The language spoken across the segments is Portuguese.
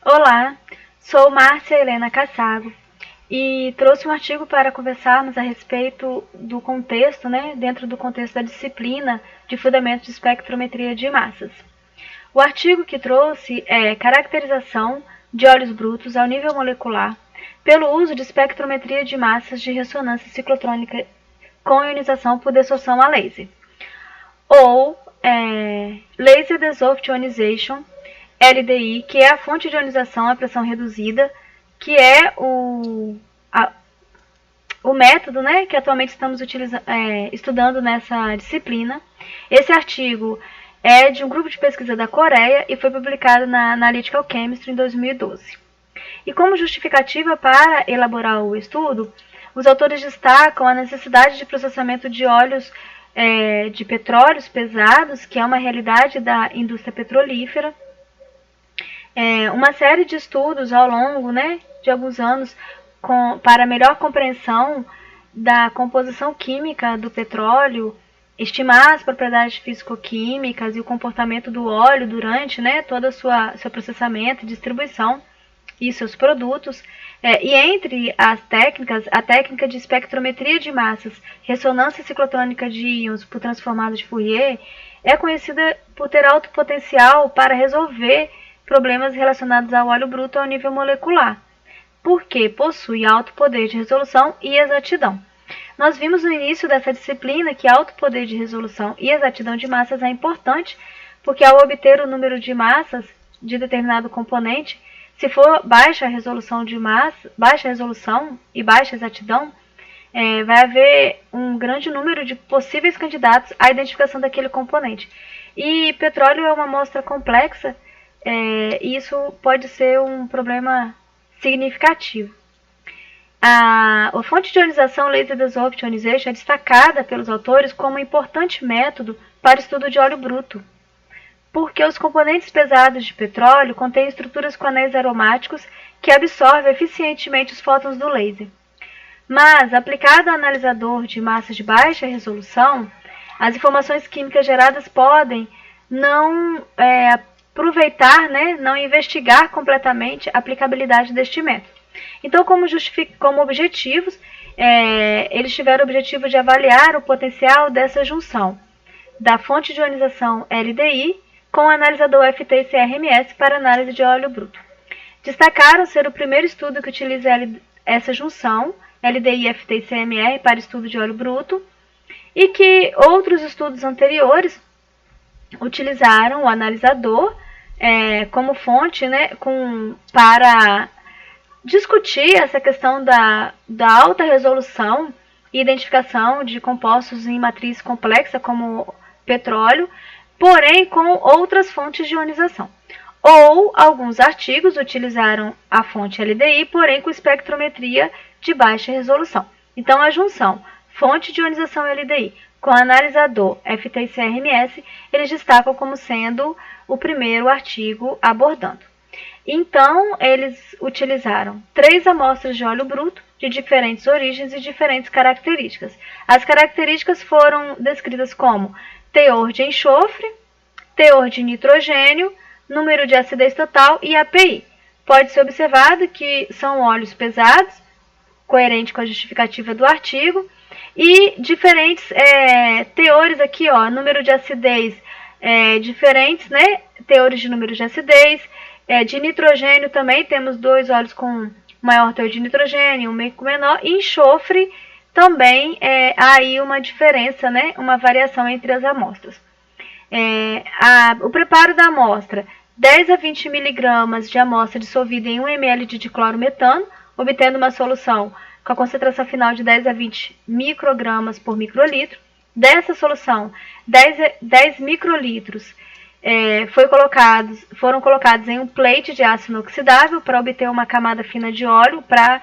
Olá, sou Márcia Helena Cassago e trouxe um artigo para conversarmos a respeito do contexto, dentro do contexto da disciplina de fundamentos de espectrometria de massas. O artigo que trouxe é caracterização de óleos brutos ao nível molecular pelo uso de espectrometria de massas de ressonância ciclotrônica com ionização por desorção a laser, ou Laser Dissolved Ionization, LDI, que é a fonte de ionização à pressão reduzida, que é o método, que atualmente estamos estudando nessa disciplina. Esse artigo é de um grupo de pesquisa da Coreia e foi publicado na Analytical Chemistry em 2012. E como justificativa para elaborar o estudo, os autores destacam a necessidade de processamento de óleos de petróleos pesados, que é uma realidade da indústria petrolífera, uma série de estudos ao longo de alguns anos para melhor compreensão da composição química do petróleo, estimar as propriedades físico-químicas e o comportamento do óleo durante todo o seu processamento e distribuição e seus produtos. E entre as técnicas, a técnica de espectrometria de massas, ressonância ciclotrônica de íons por transformado de Fourier, é conhecida por ter alto potencial para resolver problemas relacionados ao óleo bruto ao nível molecular, porque possui alto poder de resolução e exatidão. Nós vimos no início dessa disciplina que alto poder de resolução e exatidão de massas é importante, porque ao obter o número de massas de determinado componente, se for baixa resolução de massa, baixa resolução e baixa exatidão, vai haver um grande número de possíveis candidatos à identificação daquele componente. E petróleo é uma amostra complexa, e isso pode ser um problema significativo. A fonte de ionização Laser Dissolved Ionization é destacada pelos autores como um importante método para estudo de óleo bruto, porque os componentes pesados de petróleo contêm estruturas com anéis aromáticos que absorvem eficientemente os fótons do laser. Mas, aplicado ao analisador de massas de baixa resolução, as informações químicas geradas podem não aproveitar, não investigar completamente a aplicabilidade deste método. Então, como objetivos, eles tiveram o objetivo de avaliar o potencial dessa junção da fonte de ionização LDI com o analisador FT-CRMS para análise de óleo bruto. Destacaram ser o primeiro estudo que utiliza essa junção, LDI, FT e CMR, para estudo de óleo bruto, e que outros estudos anteriores utilizaram o analisador como fonte para discutir essa questão da alta resolução e identificação de compostos em matriz complexa como petróleo, porém com outras fontes de ionização. Ou alguns artigos utilizaram a fonte LDI, porém com espectrometria de baixa resolução. Então, a junção fonte de ionização LDI com analisador FT-CRMS, eles destacam como sendo o primeiro artigo abordando. Então, eles utilizaram 3 amostras de óleo bruto de diferentes origens e diferentes características. As características foram descritas como teor de enxofre, teor de nitrogênio, número de acidez total e API. Pode ser observado que são óleos pesados, coerente com a justificativa do artigo, e diferentes teores aqui, número de acidez diferentes, teores de número de acidez. De nitrogênio também temos 2 óleos com maior teor de nitrogênio, um meio com menor, e enxofre também há aí uma diferença, uma variação entre as amostras. O preparo da amostra: 10 a 20 mg de amostra dissolvida em 1 ml de diclorometano, obtendo uma solução com a concentração final de 10 a 20 microgramas por microlitro. Dessa solução, 10 microlitros foram colocados em um plate de aço inoxidável para obter uma camada fina de óleo para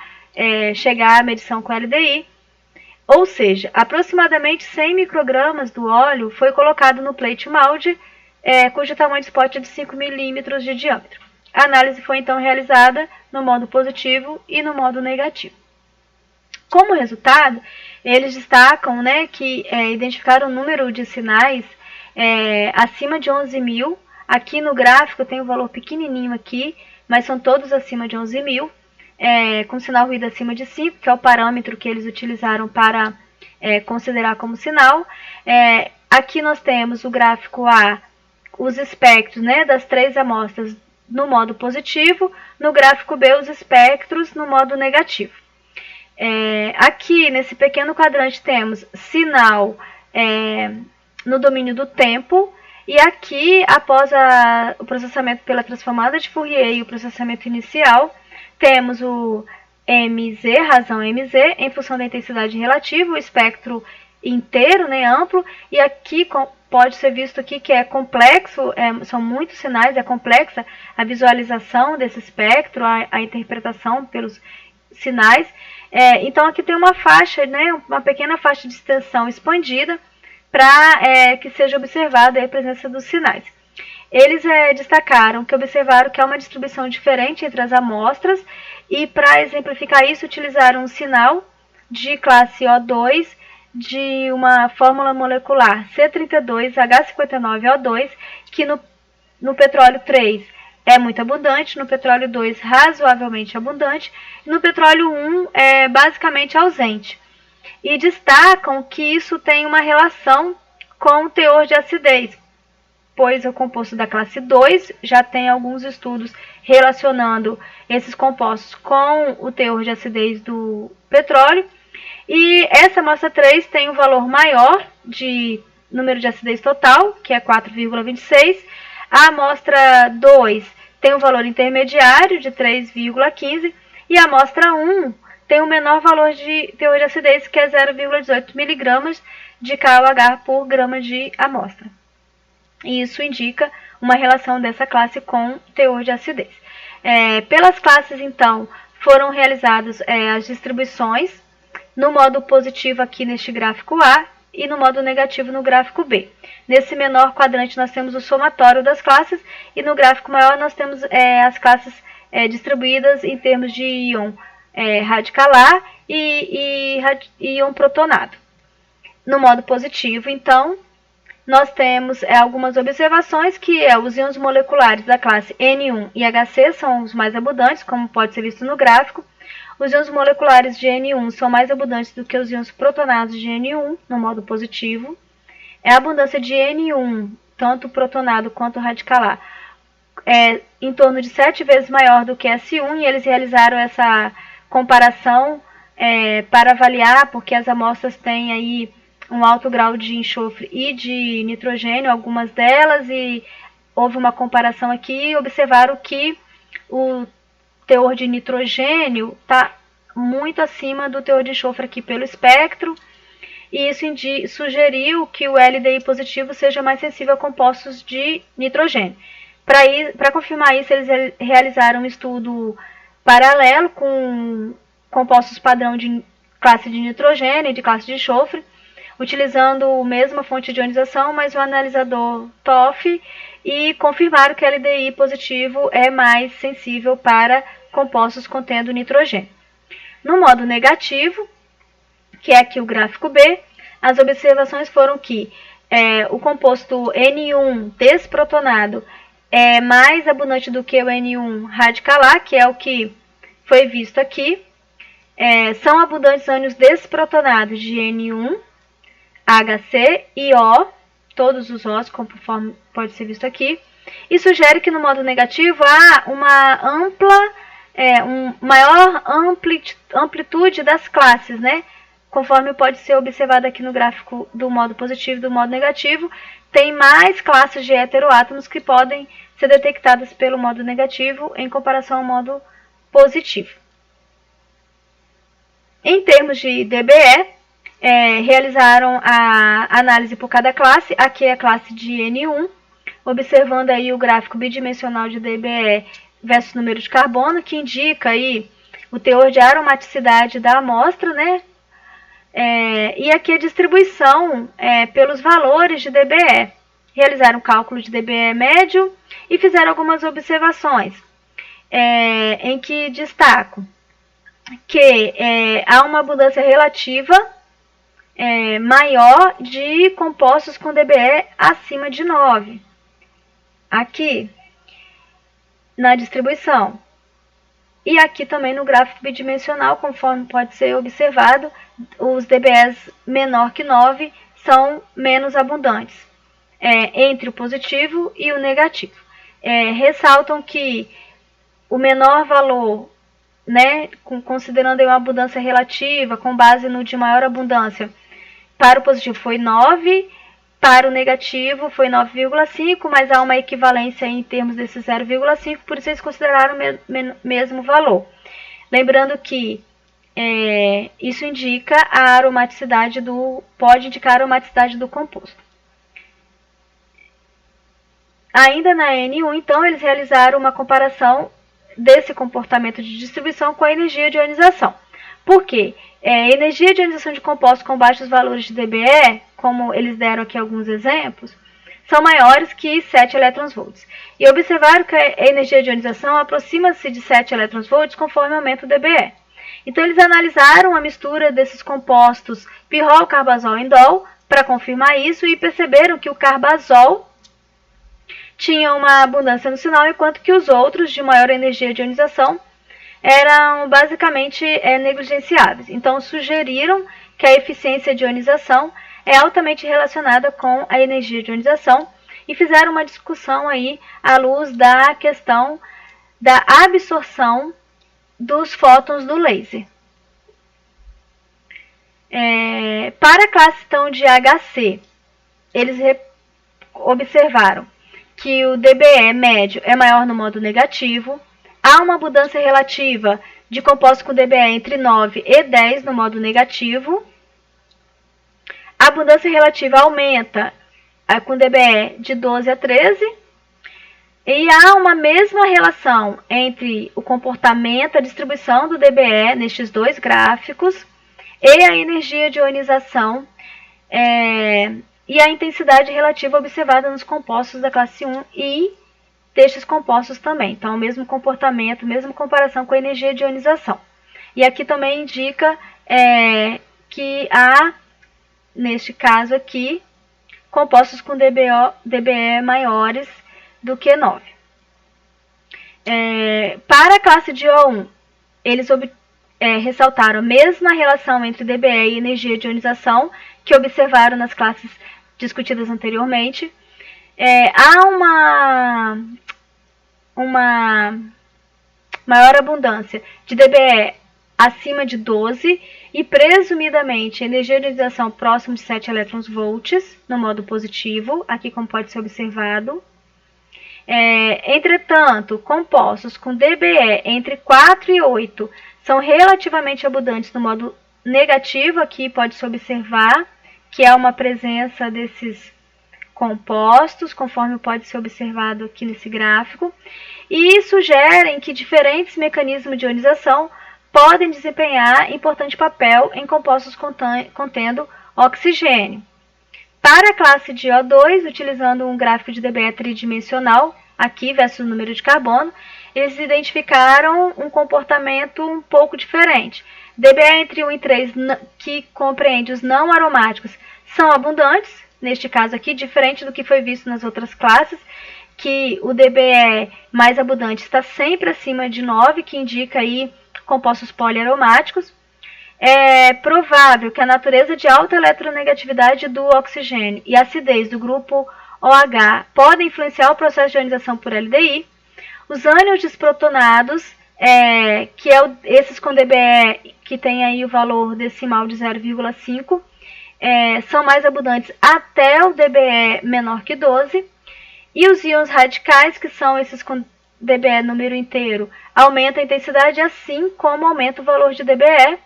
chegar à medição com LDI. Ou seja, aproximadamente 100 microgramas do óleo foi colocado no plate molde, cujo tamanho de spot é de 5 milímetros de diâmetro. A análise foi então realizada no modo positivo e no modo negativo. Como resultado, eles destacam que identificaram um número de sinais acima de 11.000 Aqui no gráfico tem um valor pequenininho aqui, mas são todos acima de 11.000, com sinal ruído acima de 5, que é o parâmetro que eles utilizaram para considerar como sinal. Aqui nós temos o gráfico A, os espectros, né, das 3 amostras no modo positivo, no gráfico B os espectros no modo negativo. Aqui nesse pequeno quadrante temos sinal no domínio do tempo, e aqui após o processamento pela transformada de Fourier e o processamento inicial, temos o MZ, razão MZ, em função da intensidade relativa, o espectro inteiro, né, amplo, e aqui pode ser visto aqui que é complexo, são muitos sinais, é complexa a visualização desse espectro, a interpretação pelos sinais. Então aqui tem uma faixa, né, uma pequena faixa de extensão expandida para que seja observada a presença dos sinais. Eles destacaram que observaram que há uma distribuição diferente entre as amostras, e para exemplificar isso utilizaram um sinal de classe O2 de uma fórmula molecular C32H59O2, que no petróleo 3 é muito abundante, no petróleo 2 razoavelmente abundante, e no petróleo 1 é basicamente ausente. E destacam que isso tem uma relação com o teor de acidez, pois o composto da classe 2 já tem alguns estudos relacionando esses compostos com o teor de acidez do petróleo, e essa amostra 3 tem um valor maior de número de acidez total, que é 4,26. A amostra 2 tem um valor intermediário de 3,15 e a amostra 1 tem um menor valor de teor de acidez, que é 0,18 mg de KOH por grama de amostra. E isso indica uma relação dessa classe com teor de acidez. Pelas classes, então, foram realizadas as distribuições no modo positivo aqui neste gráfico A e no modo negativo no gráfico B. Nesse menor quadrante nós temos o somatório das classes, e no gráfico maior nós temos as classes distribuídas em termos de íon radicalar e íon protonado. No modo positivo, então, nós temos algumas observações, que os íons moleculares da classe N1 e HC são os mais abundantes, como pode ser visto no gráfico. Os íons moleculares de N1 são mais abundantes do que os íons protonados de N1, no modo positivo. A abundância de N1, tanto protonado quanto radicalar, é em torno de 7 vezes maior do que S1, e eles realizaram essa comparação para avaliar, porque as amostras têm aí um alto grau de enxofre e de nitrogênio, algumas delas, e houve uma comparação aqui e observaram que o teor de nitrogênio está muito acima do teor de enxofre aqui pelo espectro, e isso sugeriu que o LDI positivo seja mais sensível a compostos de nitrogênio. Para confirmar isso, eles realizaram um estudo paralelo com compostos padrão de classe de nitrogênio e de classe de enxofre, utilizando a mesma fonte de ionização, mas o analisador TOF, e confirmaram que o LDI positivo é mais sensível para compostos contendo nitrogênio. No modo negativo, que é aqui o gráfico B, as observações foram que o composto N1 desprotonado é mais abundante do que o N1 radicalar, que é o que foi visto aqui. São abundantes ânions desprotonados de N1, HC e O, todos os Os, conforme pode ser visto aqui, e sugere que no modo negativo há uma maior amplitude das classes, né? Conforme pode ser observado aqui no gráfico do modo positivo e do modo negativo, tem mais classes de heteroátomos que podem ser detectadas pelo modo negativo em comparação ao modo positivo. Em termos de DBE, realizaram a análise por cada classe. Aqui é a classe de N1, observando aí o gráfico bidimensional de DBE versus número de carbono, que indica aí o teor de aromaticidade da amostra, né? E aqui a distribuição pelos valores de DBE. Realizaram cálculo de DBE médio e fizeram algumas observações, em que destaco que há uma abundância relativa maior de compostos com DBE acima de 9. aqui na distribuição. E aqui também no gráfico bidimensional, conforme pode ser observado, os DBEs menor que 9 são menos abundantes entre o positivo e o negativo. Ressaltam que o menor valor, né, considerando uma abundância relativa, com base no de maior abundância, para o positivo foi 9, para o negativo foi 9,5, mas há uma equivalência em termos desse 0,5, por isso eles consideraram o mesmo valor. Lembrando que isso indica a aromaticidade pode indicar a aromaticidade do composto. Ainda na N1, então, eles realizaram uma comparação desse comportamento de distribuição com a energia de ionização. Por quê? Energia de ionização de compostos com baixos valores de dBe, como eles deram aqui alguns exemplos, são maiores que 7 elétrons-volts. E observaram que a energia de ionização aproxima-se de 7 elétrons-volts conforme aumenta o dBe. Então, eles analisaram a mistura desses compostos pirrol, carbazol e indol para confirmar isso e perceberam que o carbazol tinha uma abundância no sinal, enquanto que os outros de maior energia de ionização eram basicamente negligenciáveis. Então, sugeriram que a eficiência de ionização é altamente relacionada com a energia de ionização e fizeram uma discussão aí à luz da questão da absorção dos fótons do laser. Para a classe então, de HC, eles observaram que o dBe médio é maior no modo negativo, há uma abundância relativa de compostos com dBe entre 9 e 10 no modo negativo, a abundância relativa aumenta com dBe de 12 a 13, e há uma mesma relação entre o comportamento, a distribuição do dBe nestes dois gráficos e a energia de ionização e a intensidade relativa observada nos compostos da classe 1 e destes compostos também. Então, o mesmo comportamento, mesma comparação com a energia de ionização. E aqui também indica que há, neste caso aqui, compostos com dBe maiores do que 9. Para a classe de O1, eles ressaltaram a mesma relação entre dBe e energia de ionização que observaram nas classes discutidas anteriormente. Há uma maior abundância de dBe acima de 12 e, presumidamente, energia de ionização próximo de 7 elétrons-volts no modo positivo, aqui como pode ser observado. Entretanto, compostos com dBe entre 4 e 8 são relativamente abundantes no modo negativo, aqui pode-se observar que há uma presença desses compostos, conforme pode ser observado aqui nesse gráfico, e sugerem que diferentes mecanismos de ionização podem desempenhar importante papel em compostos contendo oxigênio. Para a classe de O2, utilizando um gráfico de dBe tridimensional, aqui versus o número de carbono, eles identificaram um comportamento um pouco diferente. dBe entre 1 e 3, que compreende os não aromáticos, são abundantes, neste caso aqui, diferente do que foi visto nas outras classes, que o dBe mais abundante está sempre acima de 9, que indica aí compostos poliaromáticos. É provável que a natureza de alta eletronegatividade do oxigênio e a acidez do grupo OH podem influenciar o processo de ionização por LDI. Os ânions desprotonados, esses com dBe que tem aí o valor decimal de 0,5, são mais abundantes até o dBe menor que 12. E os íons radicais, que são esses com dBe número inteiro, aumentam a intensidade, assim como aumenta o valor de dBe.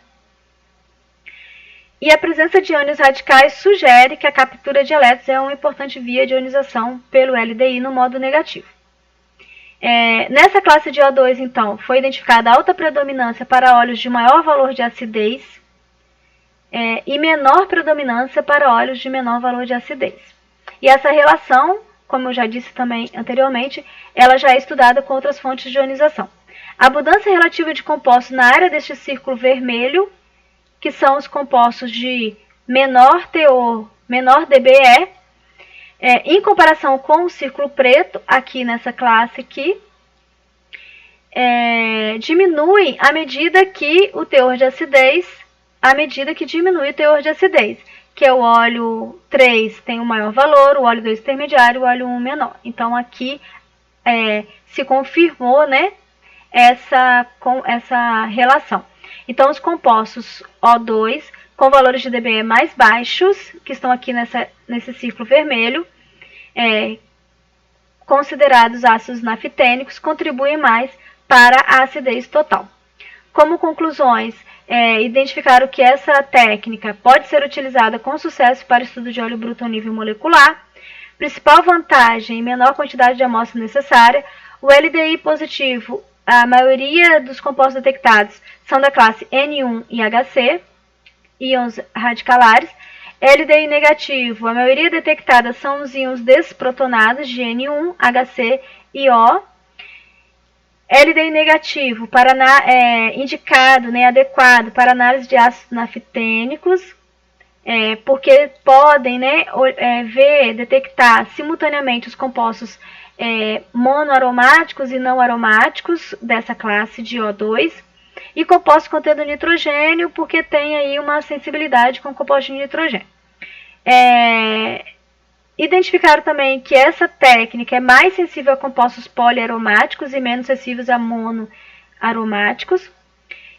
E a presença de íons radicais sugere que a captura de elétrons é uma importante via de ionização pelo LDI no modo negativo. Nessa classe de O2, então, foi identificada alta predominância para óleos de maior valor de acidez e menor predominância para óleos de menor valor de acidez. E essa relação, como eu já disse também anteriormente, ela já é estudada com outras fontes de ionização. A abundância relativa de compostos na área deste círculo vermelho, que são os compostos de menor teor, menor dBe, Em comparação com o círculo preto, aqui nessa classe aqui, diminui à medida que o teor de acidez, diminui o teor de acidez, que é o óleo 3 tem o maior valor, o óleo 2 intermediário, o óleo 1 menor. Então aqui se confirmou, né, essa relação. Então os compostos O2 com valores de dBE mais baixos, que estão aqui nesse círculo vermelho, considerados ácidos naftênicos, contribuem mais para a acidez total. Como conclusões, identificaram que essa técnica pode ser utilizada com sucesso para estudo de óleo bruto a nível molecular. Principal vantagem, menor quantidade de amostra necessária. O LDI positivo, a maioria dos compostos detectados são da classe N1 e HC, íons radicalares. LDI negativo, a maioria detectada são os íons desprotonados de N1, HC e O. LDI negativo, indicado, né, adequado para análise de ácidos naftênicos, porque podem, né, detectar simultaneamente os compostos monoaromáticos e não aromáticos dessa classe de O2, e compostos contendo nitrogênio, porque tem aí uma sensibilidade com compostos de nitrogênio. Identificaram também que essa técnica é mais sensível a compostos poliaromáticos e menos sensíveis a monoaromáticos.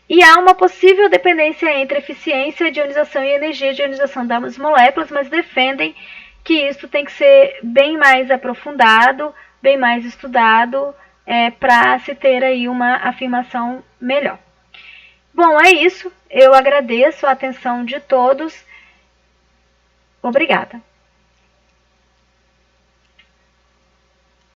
E há uma possível dependência entre eficiência de ionização e energia de ionização das moléculas, mas defendem que isso tem que ser bem mais aprofundado, bem mais estudado, para se ter aí uma afirmação melhor. Bom, é isso. Eu agradeço a atenção de todos. Obrigada.